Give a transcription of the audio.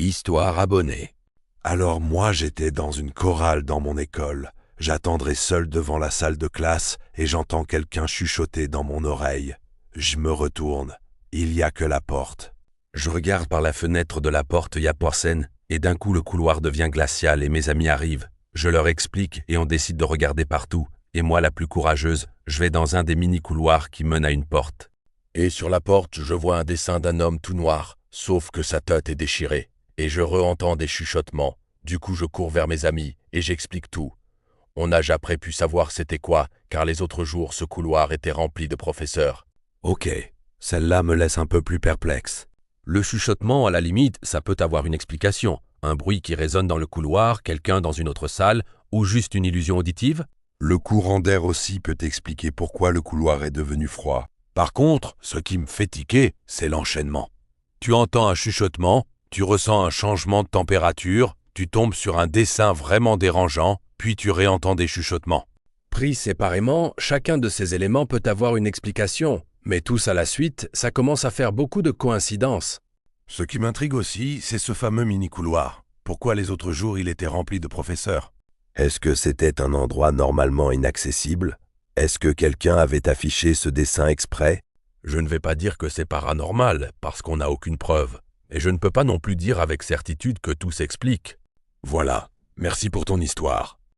Histoire abonnée. Alors moi j'étais dans une chorale dans mon école. J'attendrai seul devant la salle de classe et j'entends quelqu'un chuchoter dans mon oreille. Je me retourne. Il n'y a que la porte. Je regarde par la fenêtre de la porte Yaporsen et d'un coup le couloir devient glacial et mes amis arrivent. Je leur explique et on décide de regarder partout. Et moi, la plus courageuse, je vais dans un des mini-couloirs qui mène à une porte. Et sur la porte, je vois un dessin d'un homme tout noir, sauf que sa tête est déchirée. Et je re-entends des chuchotements. Du coup, je cours vers mes amis et j'explique tout. On n'a jamais pu savoir c'était quoi, car les autres jours, ce couloir était rempli de professeurs. Ok, celle-là me laisse un peu plus perplexe. Le chuchotement, à la limite, ça peut avoir une explication. Un bruit qui résonne dans le couloir, quelqu'un dans une autre salle, ou juste une illusion auditive. Le courant d'air aussi peut expliquer pourquoi le couloir est devenu froid. Par contre, ce qui me fait tiquer, c'est l'enchaînement. Tu entends un chuchotement, tu ressens un changement de température, tu tombes sur un dessin vraiment dérangeant, puis tu réentends des chuchotements. Pris séparément, chacun de ces éléments peut avoir une explication, mais tous à la suite, ça commence à faire beaucoup de coïncidences. Ce qui m'intrigue aussi, c'est ce fameux mini-couloir. Pourquoi les autres jours il était rempli de professeurs? Est-ce que c'était un endroit normalement inaccessible? Est-ce que quelqu'un avait affiché ce dessin exprès? Je ne vais pas dire que c'est paranormal, parce qu'on n'a aucune preuve. Et je ne peux pas non plus dire avec certitude que tout s'explique. Voilà, merci pour ton histoire.